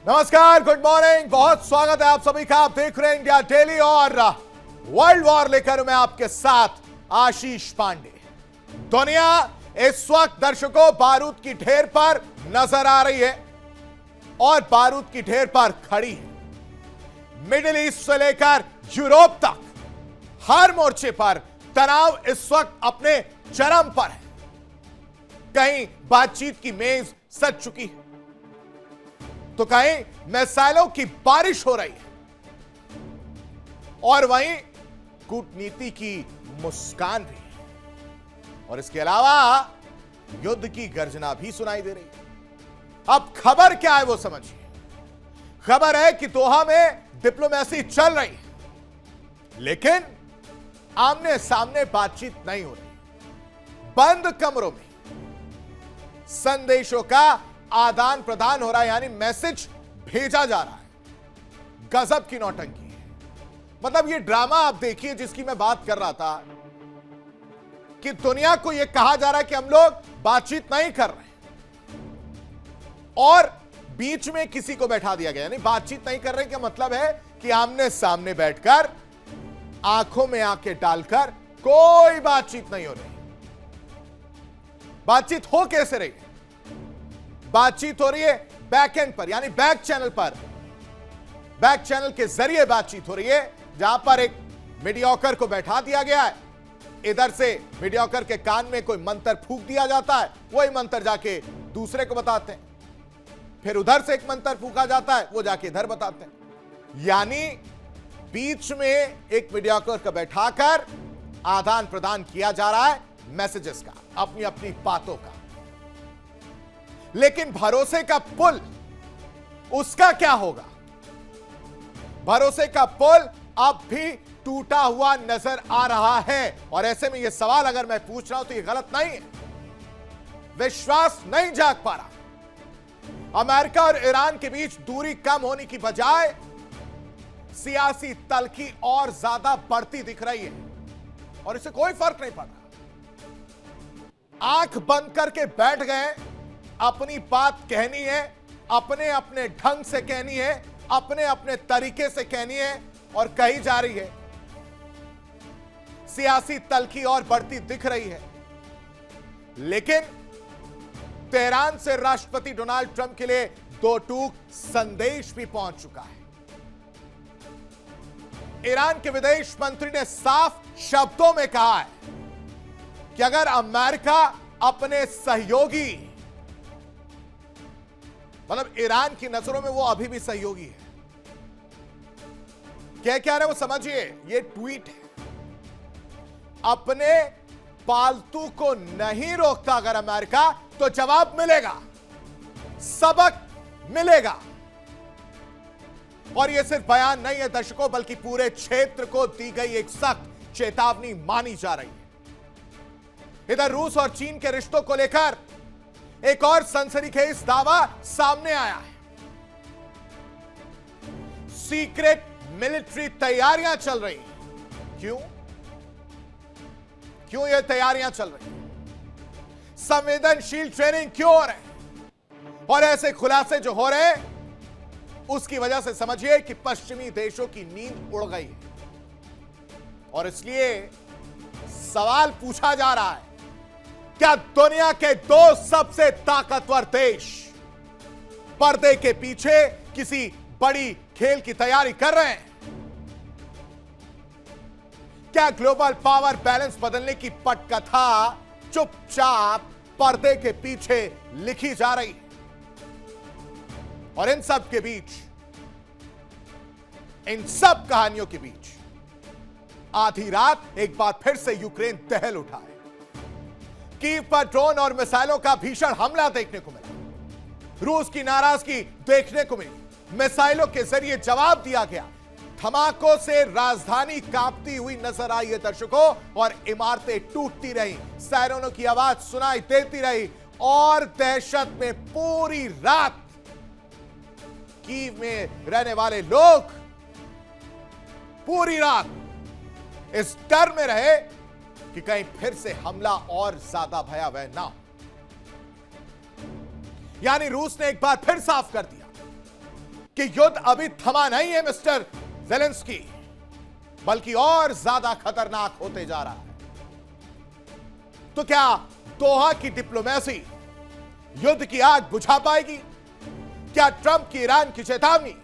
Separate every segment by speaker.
Speaker 1: नमस्कार, good morning, बहुत स्वागत है आप सभी का। आप देख रहे हैं इंडिया डेली और वर्ल्ड वॉर लेकर मैं आपके साथ आशीष पांडे। दुनिया इस वक्त दर्शकों बारूद की ढेर पर नजर आ रही है और बारूद की ढेर पर खड़ी है। मिडिल ईस्ट से लेकर यूरोप तक हर मोर्चे पर तनाव इस वक्त अपने चरम पर है। कहीं बातचीत की मेज सज चुकी है तो कहीं मिसाइलों की बारिश हो रही है और वहीं कूटनीति की मुस्कान भी है और इसके अलावा युद्ध की गर्जना भी सुनाई दे रही है। अब खबर क्या है वो समझिए। खबर है कि दोहा में डिप्लोमेसी चल रही है लेकिन आमने सामने बातचीत नहीं हो रही। बंद कमरों में संदेशों का आदान प्रदान हो रहा है, यानी मैसेज भेजा जा रहा है। गजब की नौटंकी है। मतलब ये ड्रामा आप देखिए जिसकी मैं बात कर रहा था कि दुनिया को यह कहा जा रहा है कि हम लोग बातचीत नहीं कर रहे और बीच में किसी को बैठा दिया गया। यानी बातचीत नहीं कर रहे क्या मतलब है कि आमने सामने बैठकर आंखों में आंखें डालकर कोई बातचीत नहीं हो रही। बातचीत हो कैसे रही है? बातचीत हो रही है बैक एंड पर, यानी बैक चैनल पर। बैक चैनल के जरिए बातचीत हो रही है जहां पर एक मीडियोकर को बैठा दिया गया है। इधर से मीडियोकर के कान में कोई मंत्र फूंक दिया जाता है, वही मंत्र जाके दूसरे को बताते हैं। फिर उधर से एक मंत्र फूंका जाता है, वो जाके इधर बताते हैं। यानी बीच में एक मीडियोकर को बैठाकर आदान प्रदान किया जा रहा है मैसेजेस का, अपनी अपनी बातों का। लेकिन भरोसे का पुल, उसका क्या होगा? भरोसे का पुल अब भी टूटा हुआ नजर आ रहा है और ऐसे में यह सवाल अगर मैं पूछ रहा हूं तो यह गलत नहीं है। विश्वास नहीं जाग पा रहा। अमेरिका और ईरान के बीच दूरी कम होने की बजाय सियासी तल्खी और ज्यादा बढ़ती दिख रही है और इससे कोई फर्क नहीं पड़ रहा। आंख बंद करके बैठ गए, अपनी बात कहनी है, अपने अपने ढंग से कहनी है, अपने अपने तरीके से कहनी है और कही जा रही है। सियासी तल्खी और बढ़ती दिख रही है लेकिन तेहरान से राष्ट्रपति डोनाल्ड ट्रंप के लिए दो टूक संदेश भी पहुंच चुका है। ईरान के विदेश मंत्री ने साफ शब्दों में कहा है कि अगर अमेरिका अपने सहयोगी, मतलब ईरान की नजरों में वो अभी भी सहयोगी है। क्या कह रहे हैं वो समझिए। ये ट्वीट है। अपने पालतू को नहीं रोकता अगर अमेरिका तो जवाब मिलेगा, सबक मिलेगा। और यह सिर्फ बयान नहीं है दर्शकों, बल्कि पूरे क्षेत्र को दी गई एक सख्त चेतावनी मानी जा रही है। इधर रूस और चीन के रिश्तों को लेकर एक और सनसनीखेज दावा सामने आया है। सीक्रेट मिलिट्री तैयारियां चल रही हैं। क्यों ये तैयारियां चल रही हैं? संवेदनशील ट्रेनिंग क्यों हो रहे हैं? और ऐसे खुलासे जो हो रहे हैं उसकी वजह से समझिए कि पश्चिमी देशों की नींद उड़ गई है और इसलिए सवाल पूछा जा रहा है, क्या दुनिया के दो सबसे ताकतवर देश पर्दे के पीछे किसी बड़ी खेल की तैयारी कर रहे हैं? क्या ग्लोबल पावर बैलेंस बदलने की पटकथा चुपचाप पर्दे के पीछे लिखी जा रही है? और इन सब के बीच, इन सब कहानियों के बीच आधी रात एक बार फिर से यूक्रेन दहल उठा है। कीव पर ड्रोन और मिसाइलों का भीषण हमला देखने को मिला। रूस की नाराजगी देखने को मिली। मिसाइलों के जरिए जवाब दिया गया। धमाकों से राजधानी कांपती हुई नजर आई है दर्शकों और इमारतें टूटती रही, सायरनों की आवाज सुनाई देती रही और दहशत में पूरी रात कीव में रहने वाले लोग पूरी रात इस डर में रहे कि कहीं फिर से हमला और ज्यादा भयावह ना हो। यानी रूस ने एक बार फिर साफ कर दिया कि युद्ध अभी थमा नहीं है मिस्टर ज़ेलेंस्की, बल्कि और ज्यादा खतरनाक होते जा रहा है। तो क्या दोहा की डिप्लोमेसी युद्ध की आग बुझा पाएगी? क्या ट्रंप की ईरान की चेतावनी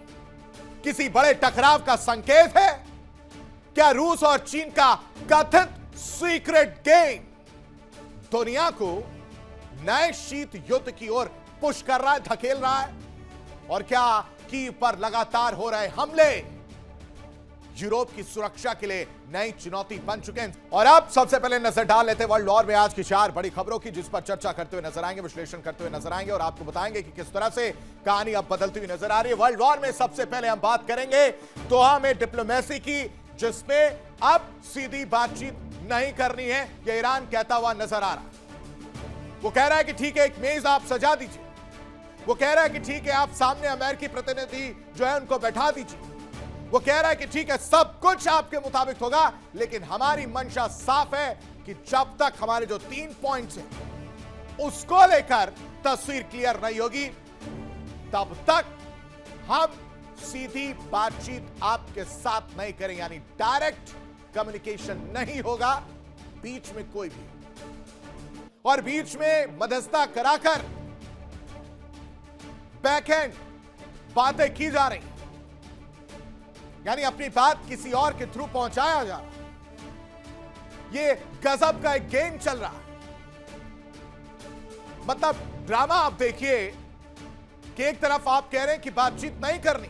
Speaker 1: किसी बड़े टकराव का संकेत है? क्या रूस और चीन का कथित सीक्रेट गेम दुनिया को नए शीत युद्ध की ओर पुश कर रहा है, धकेल रहा है? और क्या कीव पर लगातार हो रहे हमले यूरोप की सुरक्षा के लिए नई चुनौती बन चुके हैं? और अब सबसे पहले नजर डाल लेते हैं वर्ल्ड वॉर में आज की 4 बड़ी खबरों की, जिस पर चर्चा करते हुए नजर आएंगे, विश्लेषण करते हुए नजर आएंगे और आपको बताएंगे कि किस तरह से कहानी अब बदलती हुई नजर आ रही है। वर्ल्ड वॉर में सबसे पहले हम बात करेंगे दोहा में डिप्लोमेसी की, जिसमें अब सीधी बातचीत नहीं करनी है, यह ईरान कहता हुआ नजर आ रहा है। वो कह रहा है कि ठीक है, एक मेज आप सजा दीजिए। वो कह रहा है कि ठीक है, आप सामने अमेरिकी प्रतिनिधि जो है उनको बैठा दीजिए। वो कह रहा है कि ठीक है, सब कुछ आपके मुताबिक होगा, लेकिन हमारी मंशा साफ है कि जब तक हमारे जो 3 पॉइंट्स हैं उसको लेकर तस्वीर क्लियर नहीं होगी, तब तक हम सीधी बातचीत आपके साथ नहीं करें, यानी डायरेक्ट कम्युनिकेशन नहीं होगा बीच में कोई भी, और बीच में मध्यस्थता कराकर बैकहैंड बातें की जा रही, यानी अपनी बात किसी और के थ्रू पहुंचाया जा रहा। ये गजब का एक गेम चल रहा है। मतलब ड्रामा आप देखिए कि एक तरफ आप कह रहे हैं कि बातचीत नहीं करनी,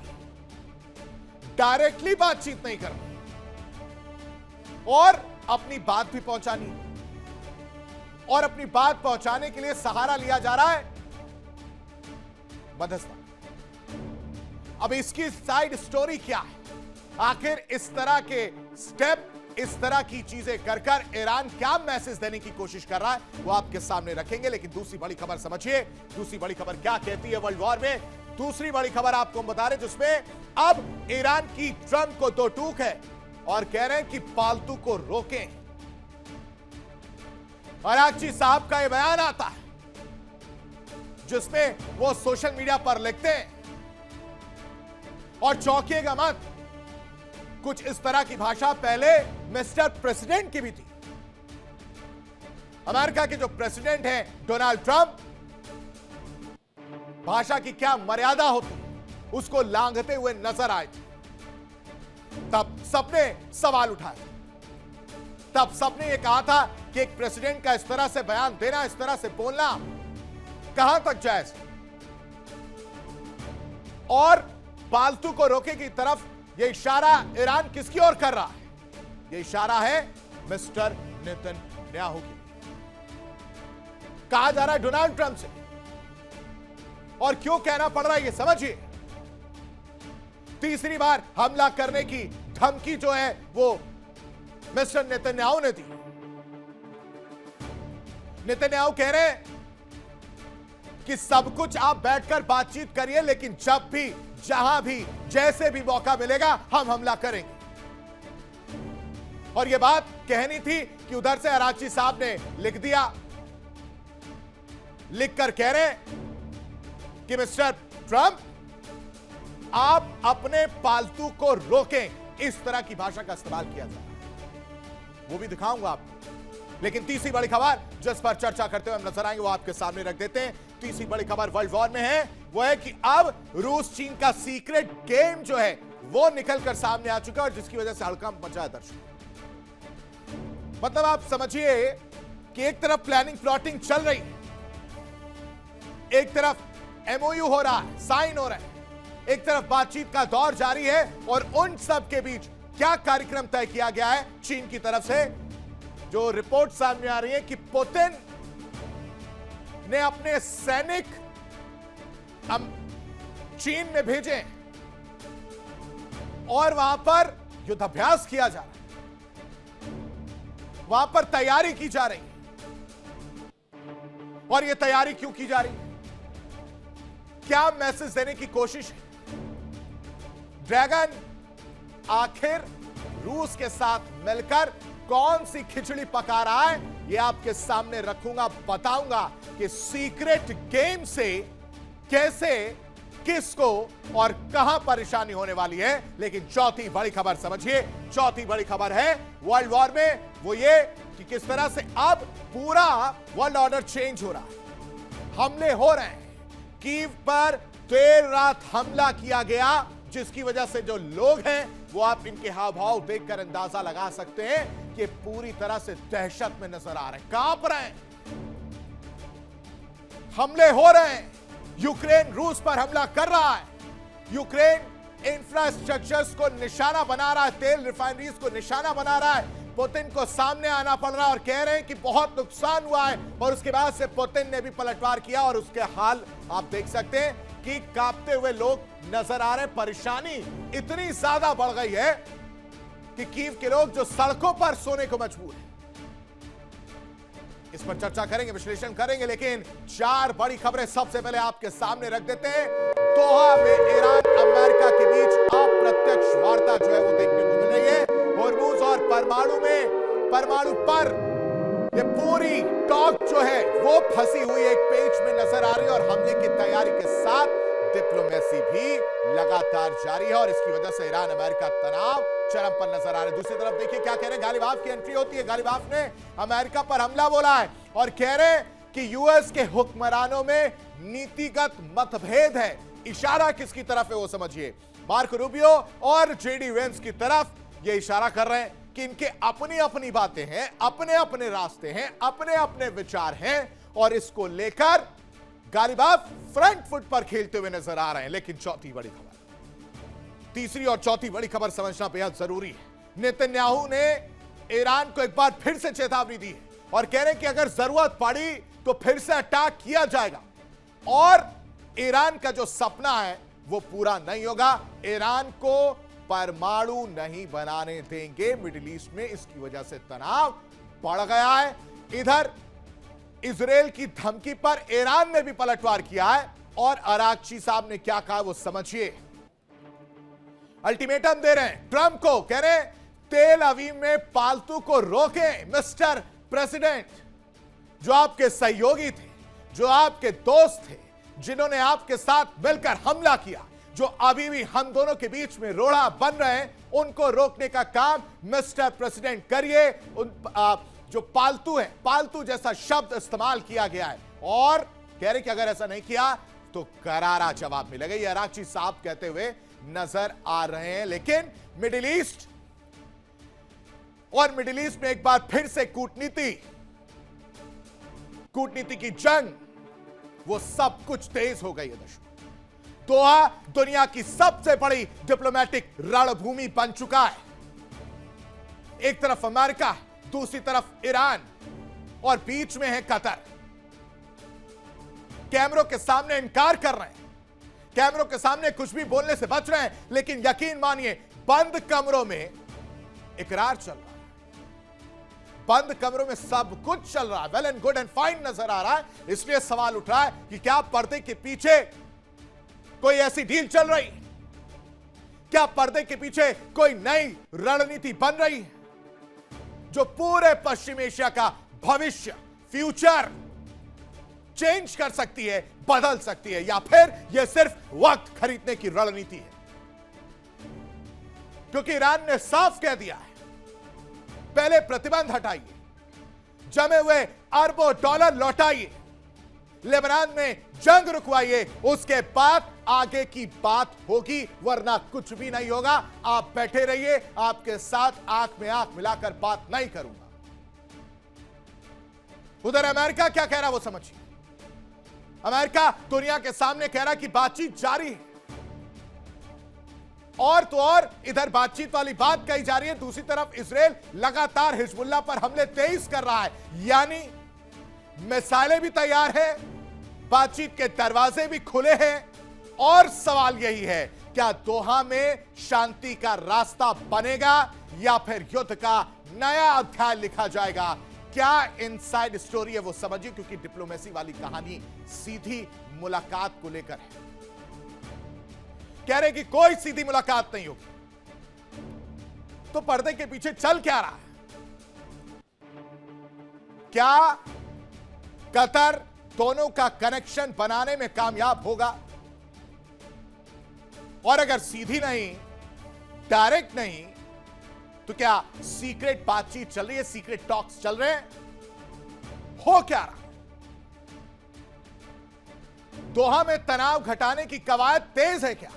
Speaker 1: डायरेक्टली बातचीत नहीं करनी, और अपनी बात भी पहुंचानी, और अपनी बात पहुंचाने के लिए सहारा लिया जा रहा है मध्यस्थता। अब इसकी साइड स्टोरी क्या है? आखिर इस तरह के स्टेप, इस तरह की चीजें कर ईरान क्या मैसेज देने की कोशिश कर रहा है, वो आपके सामने रखेंगे। लेकिन दूसरी बड़ी खबर समझिए, दूसरी बड़ी खबर क्या कहती है वर्ल्ड वॉर में। दूसरी बड़ी खबर आपको हम बता रहे, जिसमें अब ईरान की ट्रंप को दो टूक है और कह रहे हैं कि फालतू को रोकें। अरागची साहब का यह बयान आता है, जिसमें वो सोशल मीडिया पर लिखते हैं, और चौंकिएगा मत, कुछ इस तरह की भाषा पहले मिस्टर प्रेसिडेंट की भी थी। अमेरिका के जो प्रेसिडेंट हैं डोनाल्ड ट्रंप, भाषा की क्या मर्यादा होती उसको लांघते हुए नजर आए थे। तब सबने सवाल उठाया, तब सबने यह कहा था कि एक प्रेसिडेंट का इस तरह से बयान देना, इस तरह से बोलना कहां तक जायज, और फालतू को रोके की तरफ यह इशारा ईरान किसकी ओर कर रहा है? यह इशारा है मिस्टर नेतन्याहू की। कहा जा रहा है डोनाल्ड ट्रंप से, और क्यों कहना पड़ रहा है ये समझिए। तीसरी बार हमला करने की धमकी जो है वो मिस्टर नेतन्याहू ने दी। नेतन्याहू कह रहे हैं कि सब कुछ आप बैठकर बातचीत करिए, लेकिन जब भी, जहां भी, जैसे भी मौका मिलेगा हम हमला करेंगे। और यह बात कहनी थी कि उधर से अरागची साहब ने लिख दिया, लिखकर कह रहे कि मिस्टर ट्रंप आप अपने पालतू को रोकें। इस तरह की भाषा का इस्तेमाल किया जा रहा है, वो भी दिखाऊंगा आपको। लेकिन तीसरी बड़ी खबर जिस पर चर्चा करते हुए हम नजर आएंगे वो आपके सामने रख देते हैं। तीसरी बड़ी खबर वर्ल्ड वॉर में है, वो है कि अब रूस चीन का सीक्रेट गेम जो है वो निकलकर सामने आ चुका है, और जिसकी वजह से हड़कंप मचा है दर्शक। मतलब आप समझिए कि एक तरफ प्लानिंग प्लॉटिंग चल रही है, एक तरफ एमओयू हो रहा है, साइन हो रहा है, एक तरफ बातचीत का दौर जारी है, और उन सब के बीच क्या कार्यक्रम तय किया गया है चीन की तरफ से। जो रिपोर्ट सामने आ रही है कि पुतिन ने अपने सैनिक चीन में भेजे और वहां पर युद्धाभ्यास किया जा रहा है, वहां पर तैयारी की जा रही है। और यह तैयारी क्यों की जा रही है? क्या मैसेज देने की कोशिश है? ड्रैगन आखिर रूस के साथ मिलकर कौन सी खिचड़ी पका रहा है, यह आपके सामने रखूंगा, बताऊंगा कि सीक्रेट गेम से कैसे किसको और कहां परेशानी होने वाली है। लेकिन चौथी बड़ी खबर समझिए, चौथी बड़ी खबर है वर्ल्ड वॉर में वो ये कि किस तरह से अब पूरा वर्ल्ड ऑर्डर चेंज हो रहा है। हमले हो रहे हैं, कीव पर देर रात हमला किया गया, जिसकी वजह से जो लोग हैं वो आप इनके हाव भाव देखकर अंदाजा लगा सकते हैं कि पूरी तरह से दहशत में नजर आ रहे हैं, कांप रहे हैं। हमले हो रहे हैं, यूक्रेन रूस पर हमला कर रहा है, यूक्रेन इंफ्रास्ट्रक्चर्स को निशाना बना रहा है, तेल रिफाइनरीज को निशाना बना रहा है। पुतिन को सामने आना पड़ रहा है और कह रहे हैं कि बहुत नुकसान हुआ है, और उसके बाद से पुतिन ने भी पलटवार किया और उसके हाल आप देख सकते हैं कि कांपते हुए लोग नजर आ रहे हैं। परेशानी इतनी ज्यादा बढ़ गई है कि कीव के लोग जो सड़कों पर सोने को मजबूर हैं। इस पर चर्चा करेंगे, विश्लेषण करेंगे, लेकिन चार बड़ी खबरें सबसे पहले आपके सामने रख देते हैं। दोहा में ईरान अमेरिका के बीच अप्रत्यक्ष वार्ता जो है वो देखने को मिल रही है। होर्मुज और परमाणु पर ये पूरी टॉक जो है वो फंसी हुई एक पेच में नजर आ रही है, और हमले की तैयारी के साथ डिप्लोमेसी भी लगातार जारी है, और इसकी वजह से ईरान अमेरिका तनाव चरम पर नजर आ रहा है। दूसरी तरफ देखिए क्या कह रहे हैं, गालिबाफ की एंट्री होती है। गालिबाफ ने अमेरिका पर हमला बोला है और कह रहे हैं कि यूएस के हुक्मरानों में नीतिगत मतभेद है। इशारा किसकी तरफ है वो समझिए, मार्को रूबियो और जेडी वेंस की तरफ ये इशारा कर रहे हैं कि इनके अपनी अपनी बातें हैं, अपने अपने रास्ते हैं, अपने अपने विचार हैं, और इसको लेकर गालिबाफ फ्रंट फुट पर खेलते हुए नजर आ रहे हैं। लेकिन चौथी बड़ी खबर, तीसरी और चौथी बड़ी खबर समझना बेहद जरूरी है। नेतन्याहू ने ईरान को एक बार फिर से चेतावनी दी है और कह रहे हैं कि अगर जरूरत पड़ी तो फिर से अटैक किया जाएगा, और ईरान का जो सपना है वो पूरा नहीं होगा। ईरान को परमाणु नहीं बनाने देंगे मिडिल ईस्ट में, इसकी वजह से तनाव बढ़ गया है। इधर इजराइल की धमकी पर ईरान ने भी पलटवार किया है, और अरागची साहब ने क्या कहा वो समझिए। अल्टीमेटम दे रहे हैं ट्रंप को, कह रहे हैं तेल अवीव में पालतू को रोकें मिस्टर प्रेसिडेंट। जो आपके सहयोगी थे, जो आपके दोस्त थे, जिन्होंने आपके साथ मिलकर हमला किया, जो अभी भी हम दोनों के बीच में रोड़ा बन रहे हैं, उनको रोकने का काम मिस्टर प्रेसिडेंट करिए। जो पालतू है, पालतू जैसा शब्द इस्तेमाल किया गया है, और कह रहे कि अगर ऐसा नहीं किया तो करारा जवाब मिलेगा। ये अरागची साहब कहते हुए नजर आ रहे हैं। लेकिन मिडिल ईस्ट में एक बार फिर से कूटनीति की जंग, वो सब कुछ तेज हो गई है दर्शकों। दोहा दुनिया की सबसे बड़ी डिप्लोमेटिक रणभूमि बन चुका है। एक तरफ अमेरिका, दूसरी तरफ ईरान, और बीच में है कतर। कैमरों के सामने इनकार कर रहे हैं, कैमरों के सामने कुछ भी बोलने से बच रहे हैं, लेकिन यकीन मानिए बंद कमरों में इकरार चल रहा है, बंद कमरों में सब कुछ चल रहा है, well and good and fine नजर आ रहा है। इसलिए सवाल उठ रहा है कि क्या पर्दे के पीछे कोई ऐसी डील चल रही, क्या पर्दे के पीछे कोई नई रणनीति बन रही है जो पूरे पश्चिम एशिया का भविष्य, फ्यूचर चेंज कर सकती है, बदल सकती है, या फिर यह सिर्फ वक्त खरीदने की रणनीति है? क्योंकि ईरान ने साफ कह दिया है, पहले प्रतिबंध हटाइए, जमे हुए अरबों डॉलर लौटाइए, लेबनान में जंग रुकवाइए, उसके बाद आगे की बात होगी, वरना कुछ भी नहीं होगा। आप बैठे रहिए, आपके साथ आंख में आंख मिलाकर बात नहीं करूंगा। उधर अमेरिका क्या कह रहा है वो समझिए। अमेरिका दुनिया के सामने कह रहा है कि बातचीत जारी है, और तो और इधर बातचीत वाली बात कही जा रही है, दूसरी तरफ इजराइल लगातार हिजबुल्लाह पर हमले तेज कर रहा है, यानी मिसाइलें भी तैयार है, बातचीत के दरवाजे भी खुले हैं। और सवाल यही है, क्या दोहा में शांति का रास्ता बनेगा या फिर युद्ध का नया अध्याय लिखा जाएगा? क्या इनसाइड स्टोरी है वो समझिए, क्योंकि डिप्लोमेसी वाली कहानी सीधी मुलाकात को लेकर है। कह रहे कि कोई सीधी मुलाकात नहीं होगी, तो पर्दे के पीछे चल क्या रहा है? क्या कतर दोनों का कनेक्शन बनाने में कामयाब होगा? और अगर सीधी नहीं, डायरेक्ट नहीं, तो क्या सीक्रेट बातचीत चल रही है, सीक्रेट टॉक्स चल रहे हैं? हो क्या रहा है? दोहा में तनाव घटाने की कवायद तेज है क्या?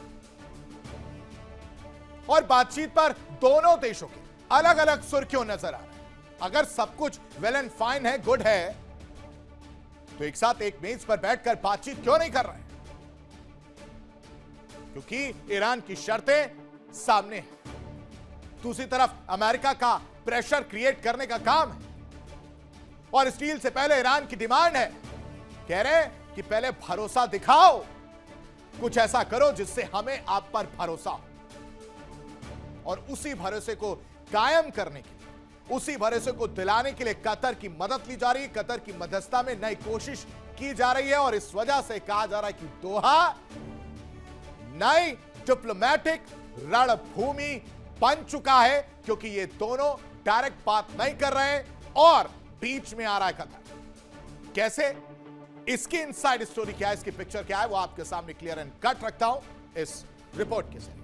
Speaker 1: और बातचीत पर दोनों देशों के अलग अलग सुर क्यों नजर आ रहे हैं? अगर सब कुछ वेल एंड फाइन है, गुड है, तो एक साथ एक मेज पर बैठकर बातचीत क्यों नहीं कर रहे हैं? क्योंकि ईरान की शर्तें सामने हैं। दूसरी तरफ अमेरिका का प्रेशर क्रिएट करने का काम है, और इस डील से पहले ईरान की डिमांड है, कह रहे हैं कि पहले भरोसा दिखाओ, कुछ ऐसा करो जिससे हमें आप पर भरोसा हो। और उसी भरोसे को कायम करने के लिए, उसी भरोसे को दिलाने के लिए कतर की मदद ली जा रही है। कतर की मध्यस्थता में नई कोशिश की जा रही है, और इस वजह से कहा जा रहा है कि दोहा नई डिप्लोमेटिक रणभूमि बन चुका है, क्योंकि ये दोनों डायरेक्ट बात नहीं कर रहे हैं और बीच में आ रहा है कतर। कैसे? इसकी इनसाइड स्टोरी क्या है, इसकी पिक्चर क्या है, वो आपके सामने क्लियर एंड कट रखता हूं इस रिपोर्ट के जरिए।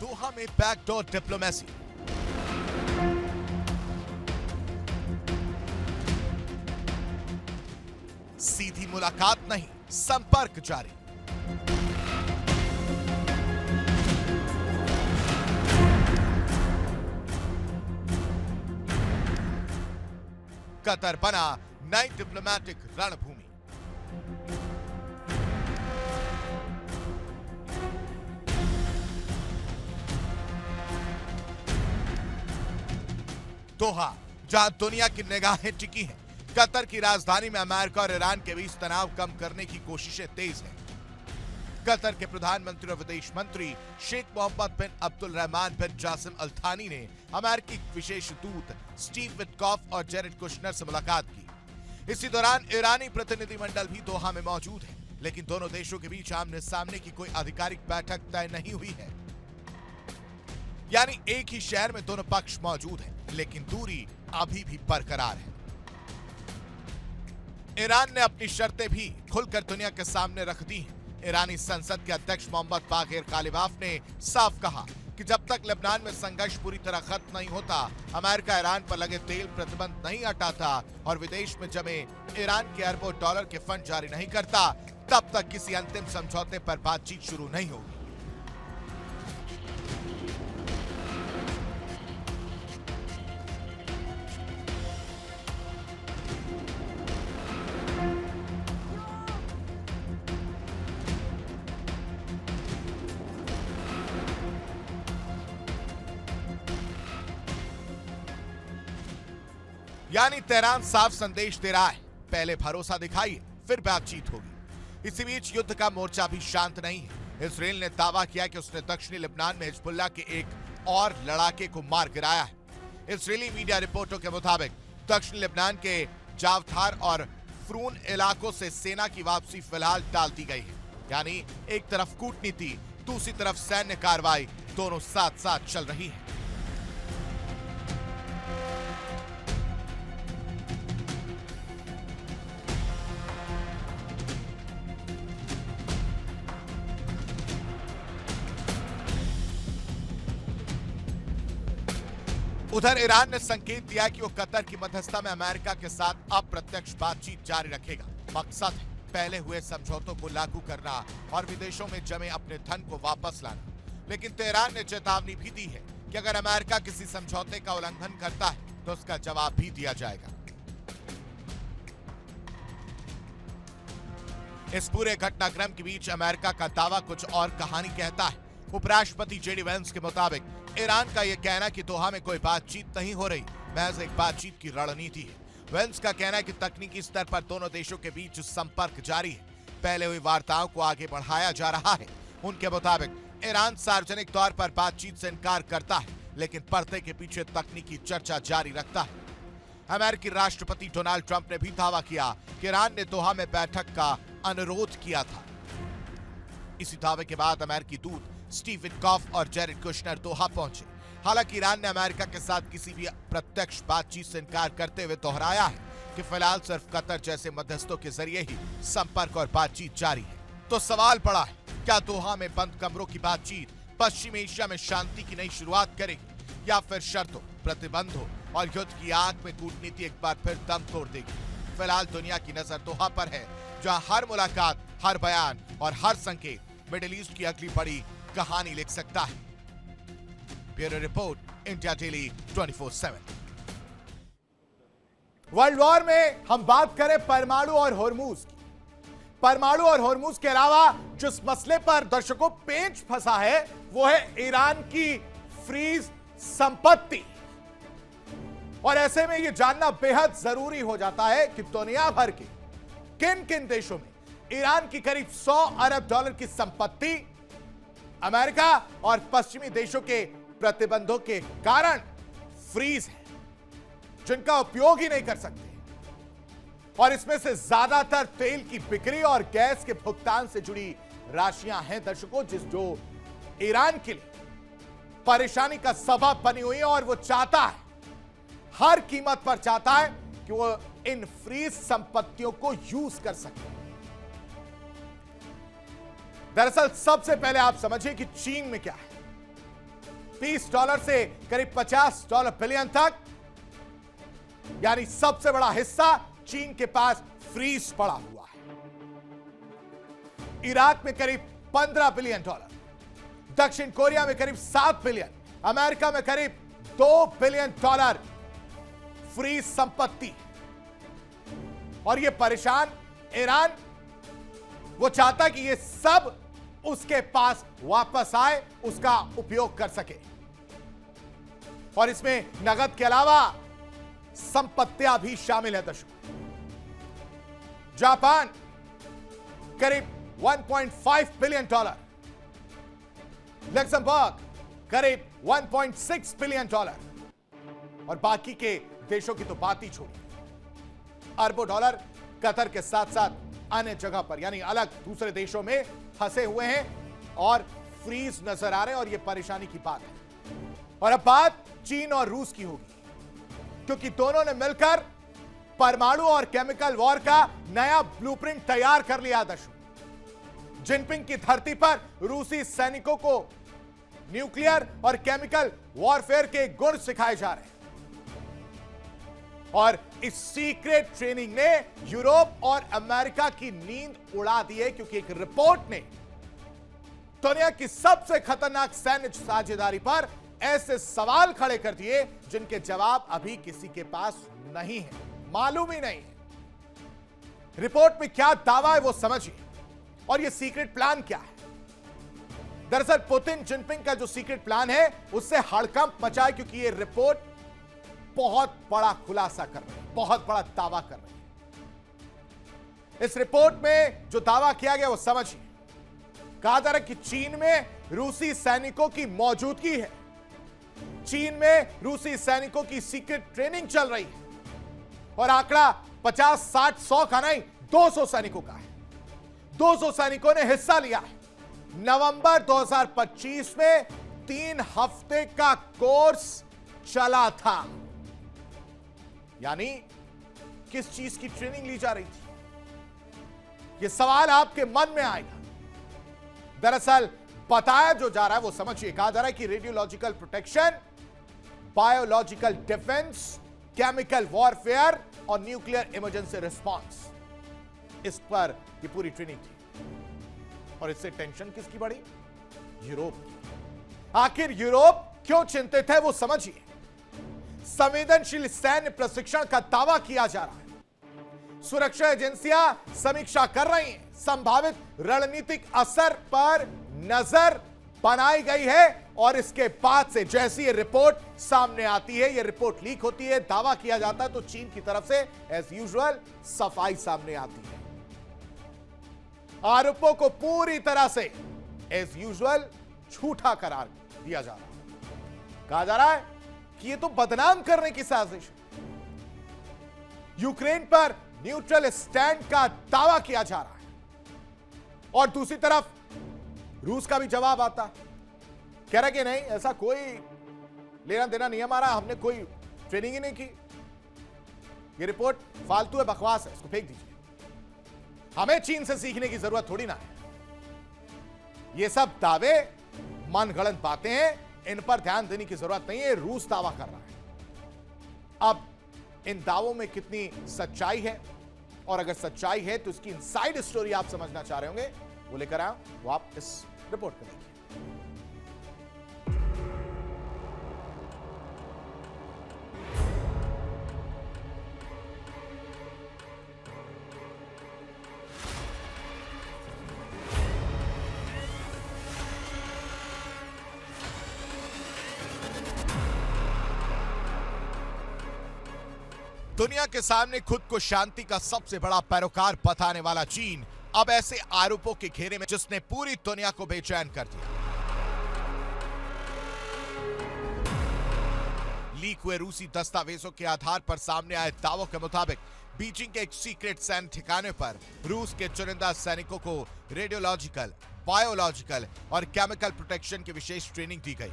Speaker 1: दोहा में बैकडोर डिप्लोमेसी। सीधी मुलाकात नहीं, संपर्क जारी। कतर बना नई डिप्लोमेटिक रणभूमि। दोहा, जहां दुनिया की निगाहें टिकी हैं, कतर की राजधानी में अमेरिका और ईरान के बीच तनाव कम करने की कोशिशें तेज हैं। कतर के प्रधानमंत्री और विदेश मंत्री शेख मोहम्मद बिन अब्दुल रहमान बिन जासिम अल थानी ने अमेरिकी विशेष दूत स्टीव विटकॉफ और जेरेड कुशनर से मुलाकात की। इसी दौरान ईरानी प्रतिनिधिमंडल भी दोहा में मौजूद है, लेकिन दोनों देशों के बीच आमने सामने की कोई आधिकारिक बैठक तय नहीं हुई है। यानी एक ही शहर में दोनों पक्ष मौजूद हैं, लेकिन दूरी अभी भी बरकरार है। ईरान ने अपनी शर्तें भी खुलकर दुनिया के सामने रख दी हैं। ईरानी संसद के अध्यक्ष मोहम्मद बाक़िर कालिबाफ ने साफ कहा कि जब तक लेबनान में संघर्ष पूरी तरह खत्म नहीं होता, अमेरिका ईरान पर लगे तेल प्रतिबंध नहीं हटाता और विदेश में जमे ईरान के अरबों डॉलर के फंड जारी नहीं करता, तब तक किसी अंतिम समझौते पर बातचीत शुरू नहीं होगी। यानी तेहरान साफ संदेश दे रहा है, पहले भरोसा दिखाइए, फिर बातचीत होगी। इसी बीच युद्ध का मोर्चा भी शांत नहीं है। इजरायल ने दावा किया कि उसने दक्षिणी लेबनान में हिजबुल्लाह के एक और लड़ाके को मार गिराया है। इजरायली मीडिया रिपोर्टों के मुताबिक दक्षिणी लेबनान के जावथार और फ्रून इलाकों से सेना की वापसी फिलहाल टाल दी गई है। यानी एक तरफ कूटनीति, दूसरी तरफ सैन्य कार्रवाई, दोनों साथ साथ चल रही है। उधर ईरान ने संकेत दिया कि वो कतर की मध्यस्थता में अमेरिका के साथ अप्रत्यक्ष बातचीत जारी रखेगा। मकसद है पहले हुए समझौतों को लागू करना और विदेशों में जमे अपने धन को वापस लाना। लेकिन तेहरान ने चेतावनी भी दी है कि अगर अमेरिका किसी समझौते का उल्लंघन करता है तो उसका जवाब भी दिया जाएगा। इस पूरे घटनाक्रम के बीच अमेरिका का दावा कुछ और कहानी कहता है। उपराष्ट्रपति जेडी वेंस के मुताबिक ईरान का यह कहना कि दोहा में कोई बातचीत नहीं हो रही, महज एक बातचीत की रणनीति है। वेंस का कहना है कि तकनीकी स्तर पर दोनों देशों के बीच संपर्क जारी है, पहले हुई वार्ताओं को आगे बढ़ाया जा रहा है। उनके मुताबिक ईरान सार्वजनिक तौर पर बातचीत से इनकार करता है, लेकिन पर्दे के पीछे तकनीकी चर्चा जारी रखता है। अमेरिकी राष्ट्रपति डोनाल्ड ट्रंप ने भी दावा किया कि ईरान ने दोहा में बैठक का अनुरोध किया था। इसी दावे के बाद अमेरिकी दूत स्टीव विटकॉफ और जेरेड कुशनर दोहा पहुंचे। हालांकि ईरान ने अमेरिका के साथ किसी भी प्रत्यक्ष बातचीत से इनकार करते हुए दोहराया है कि फिलहाल सिर्फ कतर जैसे मध्यस्थों के जरिए ही संपर्क और बातचीत जारी है। तो सवाल पड़ा है, क्या दोहा में बंद कमरों की बातचीत पश्चिम एशिया में शांति की नई शुरुआत करेगी या फिर शर्तों, प्रतिबंधों और युद्ध की आग में कूटनीति एक बार फिर दम तोड़ देगी? फिलहाल दुनिया की नजर दोहा पर है, जहां हर मुलाकात, हर बयान और हर संकेत मिडिल ईस्ट की अगली बड़ी कहानी लिख सकता है। Bureau report, India daily 24/7। World war में हम बात करें परमाणु और होर्मुज की। परमाणु और होर्मुज के अलावा जिस मसले पर दर्शकों पेंच फंसा है वो है ईरान की फ्रीज संपत्ति। और ऐसे में यह जानना बेहद जरूरी हो जाता है कि दुनिया भर के किन किन देशों में ईरान की करीब 100 अरब डॉलर की संपत्ति अमेरिका और पश्चिमी देशों के प्रतिबंधों के कारण फ्रीज है, जिनका उपयोग ही नहीं कर सकते। और इसमें से ज्यादातर तेल की बिक्री और गैस के भुगतान से जुड़ी राशियां हैं दर्शकों, जो ईरान के लिए परेशानी का सबब बनी हुई है। और वो चाहता है, हर कीमत पर चाहता है कि वो इन फ्रीज संपत्तियों को यूज कर सके। दरअसल सबसे पहले आप समझिए कि चीन में क्या है। $30 से करीब $50 बिलियन तक, यानी सबसे बड़ा हिस्सा चीन के पास फ्रीज पड़ा हुआ है। इराक में करीब $15 बिलियन, दक्षिण कोरिया में करीब $7 बिलियन, अमेरिका में करीब $2 बिलियन फ्रीज संपत्ति। और यह परेशान ईरान, वो चाहता कि यह सब उसके पास वापस आए, उसका उपयोग कर सके। और इसमें नगद के अलावा संपत्तियां भी शामिल है दर्शकों। जापान करीब $1.5 बिलियन, लक्समबर्ग करीब $1.6 बिलियन, और बाकी के देशों की तो बात ही छोड़िए। अरबों डॉलर कतर के साथ साथ अन्य जगह पर, यानी अलग दूसरे देशों में फंसे हुए हैं और फ्रीज नजर आ रहे हैं। और यह परेशानी की बात है। और अब बात चीन और रूस की होगी, क्योंकि दोनों ने मिलकर परमाणु और केमिकल वॉर का नया ब्लूप्रिंट तैयार कर लिया दर्शकों। जिनपिंग की धरती पर रूसी सैनिकों को न्यूक्लियर और केमिकल वॉरफेयर के गुण सिखाए जा रहे हैं। और इस सीक्रेट ट्रेनिंग ने यूरोप और अमेरिका की नींद उड़ा दी है, क्योंकि एक रिपोर्ट ने दुनिया की सबसे खतरनाक सैन्य साझेदारी पर ऐसे सवाल खड़े कर दिए जिनके जवाब अभी किसी के पास नहीं है, मालूम ही नहीं है। रिपोर्ट में क्या दावा है वो समझिए, और ये सीक्रेट प्लान क्या है। दरअसल पुतिन जिनपिंग का जो सीक्रेट प्लान है उससे हड़कंप मचा है, क्योंकि ये रिपोर्ट बहुत बड़ा खुलासा कर रही है, बहुत बड़ा दावा कर रही है। इस रिपोर्ट में जो दावा किया गया वो समझिए। कहा जा रहा है कि चीन में रूसी सैनिकों की मौजूदगी है, चीन में रूसी सैनिकों की सीक्रेट ट्रेनिंग चल रही है। और आंकड़ा 50, 60, 100 का नहीं, 200 सैनिकों का है। 200 सैनिकों ने हिस्सा लिया है। नवंबर 2025 में 3 हफ्ते का कोर्स चला था। यानी किस चीज की ट्रेनिंग ली जा रही थी, यह सवाल आपके मन में आएगा। दरअसल बताया जो जा रहा है वो समझिए। कहा जा रहा है कि radiological protection, biological defence, chemical warfare और न्यूक्लियर इमरजेंसी रिस्पांस, इस पर यह पूरी ट्रेनिंग थी। और इससे टेंशन किसकी बढ़ी? यूरोप की। आखिर यूरोप क्यों चिंतित है वो समझिए। संवेदनशील सैन्य प्रशिक्षण का दावा किया जा रहा है। सुरक्षा एजेंसियां समीक्षा कर रही हैं। संभावित रणनीतिक असर पर नजर बनाई गई है। और इसके बाद से जैसी ये रिपोर्ट सामने आती है, ये रिपोर्ट लीक होती है, दावा किया जाता है, तो चीन की तरफ से एज यूजुअल सफाई सामने आती है। आरोपों को पूरी तरह से एज यूजुअल झूठा करार दिया जा रहा है। कहा जा रहा है कि ये तो बदनाम करने की साजिश है। यूक्रेन पर न्यूट्रल स्टैंड का दावा किया जा रहा है। और दूसरी तरफ रूस का भी जवाब आता है, कह रहा कि नहीं, ऐसा कोई लेना देना नहीं हमारा, हमने कोई ट्रेनिंग ही नहीं की। ये रिपोर्ट फालतू है, बकवास है, इसको फेंक दीजिए। हमें चीन से सीखने की जरूरत थोड़ी ना है। ये सब दावे मनगढ़ंत बातें हैं, इन पर ध्यान देने की जरूरत नहीं है। रूस दावा कर रहा है। अब इन दावों में कितनी सच्चाई है, और अगर सच्चाई है तो इसकी इनसाइड स्टोरी आप समझना चाह रहे होंगे, वो लेकर आया, वो आप इस रिपोर्ट को देखिए। दुनिया के सामने खुद को शांति का सबसे बड़ा पैरोकार बताने वाला चीन अब ऐसे आरोपों के घेरे में जिसने पूरी दुनिया को बेचैन कर दिया। लीक हुए रूसी दस्तावेजों के आधार पर सामने आए दावों के मुताबिक बीजिंग के एक सीक्रेट सैन्य ठिकाने पर रूस के चुनिंदा सैनिकों को रेडियोलॉजिकल, बायोलॉजिकल और केमिकल प्रोटेक्शन की विशेष ट्रेनिंग दी गई,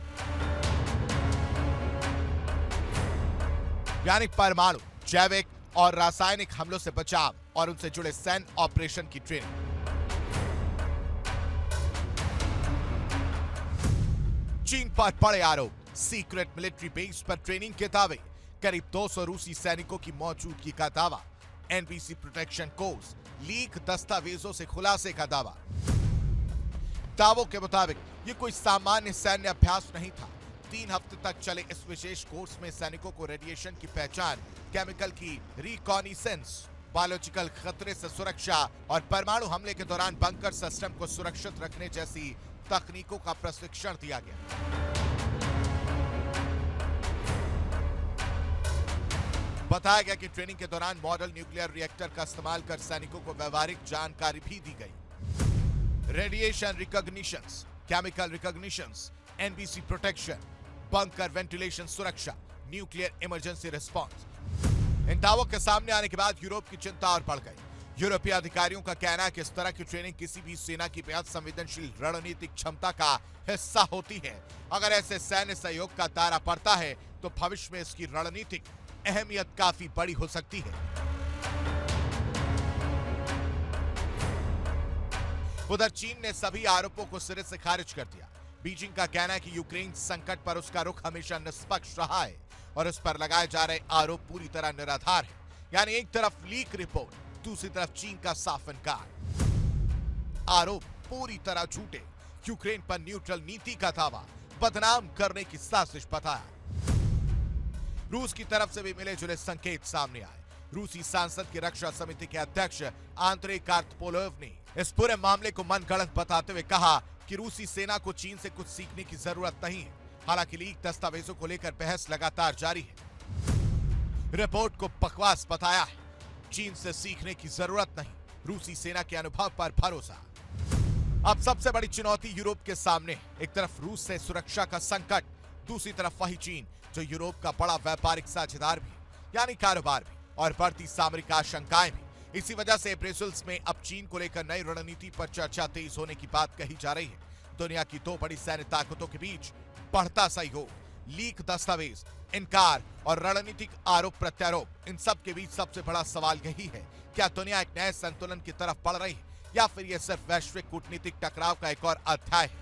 Speaker 1: यानी परमाणु, जैविक और रासायनिक हमलों से बचाव और उनसे जुड़े सैन्य ऑपरेशन की ट्रेनिंग। चीन पर बड़े आरोप, सीक्रेट मिलिट्री बेस पर ट्रेनिंग के दावे, करीब 200 रूसी सैनिकों की मौजूदगी का दावा, एनबीसी प्रोटेक्शन कोर्स, लीक दस्तावेजों से खुलासे का दावा। दावों के मुताबिक यह कोई सामान्य सैन्य अभ्यास नहीं था। 3 हफ्ते तक चले इस विशेष कोर्स में सैनिकों को रेडिएशन की पहचान, केमिकल की रिकॉनिसेंस, बायोलॉजिकल खतरे से सुरक्षा और परमाणु हमले के दौरान बंकर सिस्टम को सुरक्षित रखने जैसी तकनीकों का प्रशिक्षण दिया गया। बताया गया कि ट्रेनिंग के दौरान मॉडल न्यूक्लियर रिएक्टर का इस्तेमाल कर सैनिकों को व्यवहारिक जानकारी भी दी गई। Radiation recognitions, chemical recognitions, NBC protection, bunker ventilation सुरक्षा, न्यूक्लियर इमरजेंसी रिस्पांस। इन दावों के सामने आने के बाद यूरोप की चिंता और बढ़ गई। यूरोपीय अधिकारियों का कहना है कि इस तरह की ट्रेनिंग किसी भी सेना की बेहद संवेदनशील रणनीतिक क्षमता का हिस्सा होती है। अगर ऐसे सैन्य सहयोग का दायरा पड़ता है तो भविष्य में इसकी रणनीतिक अहमियत काफी बड़ी हो सकती है। उधर चीन ने सभी आरोपों को सिरे से खारिज कर दिया। बीजिंग का कहना है कि यूक्रेन संकट पर उसका रुख हमेशा निष्पक्ष रहा है और इस पर लगाए जा रहे आरोप पूरी तरह निराधार है। यानी एक तरफ लीक रिपोर्ट, दूसरी तरफ चीन का साफ इनकार। आरोप पूरी तरह झूठे। यूक्रेन पर न्यूट्रल नीति का दावा बदनाम करने की साजिश बताया। रूस की तरफ से भी मिले जुले संकेत सामने आए। रूसी सांसद की रक्षा समिति के अध्यक्ष आंद्रे कार्पोलोव ने इस पूरे मामले को मनगढ़ंत बताते हुए कहा कि रूसी सेना को चीन से कुछ सीखने की जरूरत नहीं है। हालांकि लीक दस्तावेजों को लेकर बहस लगातार जारी है। रिपोर्ट को बकवास बताया है। चीन से सीखने की जरूरत नहीं, रूसी सेना के अनुभव पर भरोसा। अब सबसे बड़ी चुनौती यूरोप के सामने है। एक तरफ रूस से सुरक्षा का संकट, दूसरी तरफ वही चीन जो यूरोप का बड़ा व्यापारिक साझेदार भी, यानी कारोबार भी, और बढ़ती सामरिक आशंकाएं भी। इसी वजह से ब्रसेल्स में अब चीन को लेकर नई रणनीति पर चर्चा तेज होने की बात कही जा रही है। दुनिया की 2 बड़ी सैन्य ताकतों के बीच बढ़ता सहयोग, लीक दस्तावेज, इनकार और रणनीतिक आरोप प्रत्यारोप, इन सब के बीच सबसे बड़ा सवाल यही है, क्या दुनिया एक नए संतुलन की तरफ बढ़ रही है या फिर यह सिर्फ वैश्विक कूटनीतिक टकराव का एक और अध्याय है।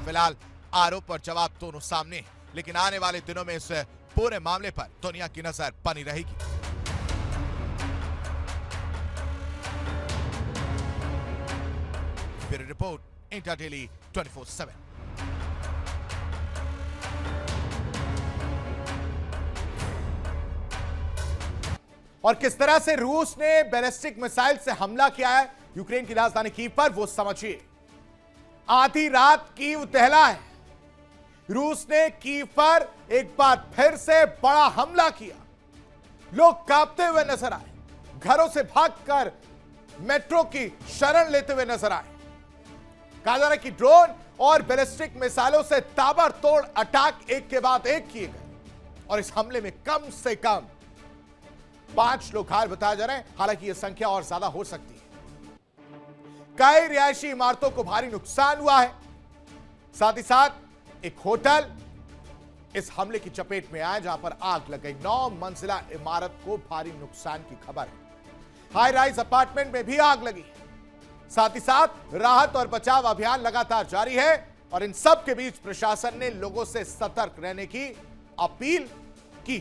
Speaker 1: फिलहाल आरोप और जवाब दोनों सामने हैं, लेकिन आने वाले दिनों में इस पूरे मामले पर दुनिया की नजर बनी रहेगी। Bureau report, India daily 24/7। और किस तरह से रूस ने बैलिस्टिक मिसाइल से हमला किया है यूक्रेन की राजधानी कीव पर, वो समझिए। आधी रात कीव दहला है। रूस ने कीव पर एक बार फिर से बड़ा हमला किया। लोग कांपते हुए नजर आए, घरों से भागकर मेट्रो की शरण लेते हुए नजर आए। कहा जा रहा है कि ड्रोन और बैलिस्टिक मिसाइलों से ताबड़तोड़ अटैक एक के बाद एक किए गए और इस हमले में कम से कम 5 लोग घायल बताए जा रहे हैं। हालांकि यह संख्या और ज्यादा हो सकती है। कई रिहायशी इमारतों को भारी नुकसान हुआ है। साथ ही साथ एक होटल इस हमले की चपेट में आए, जहां पर आग लग गई। 9 मंजिला इमारत को भारी नुकसान की खबर है। हाई राइज अपार्टमेंट में भी आग लगी। साथ ही साथ राहत और बचाव अभियान लगातार जारी है और इन सब के बीच प्रशासन ने लोगों से सतर्क रहने की अपील की।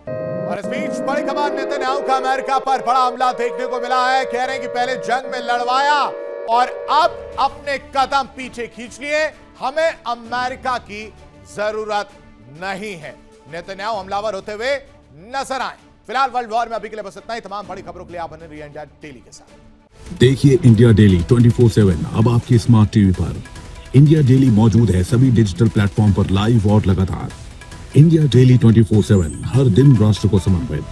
Speaker 1: और इस बीच बड़ी खबर, नेतन्याहू का अमेरिका पर बड़ा हमला देखने को मिला है। कह रहे हैं कि पहले जंग में लड़वाया और अब अपने कदम पीछे खींच लिए, हमें अमेरिका की जरूरत नहीं है। नेतन्याहू हमलावर होते हुए नजर आए। फिलहाल वर्ल्ड वॉर में अभी के लिए बस इतना ही। तमाम बड़ी खबरों के लिए आप बने रहिए इंडिया डेली के साथ।
Speaker 2: देखिए इंडिया डेली 24/7 अब आपकी स्मार्ट टीवी पर। इंडिया डेली मौजूद है सभी डिजिटल प्लेटफॉर्म पर लाइव और लगातार। इंडिया डेली 24/7 हर दिन राष्ट्र को समर्पित।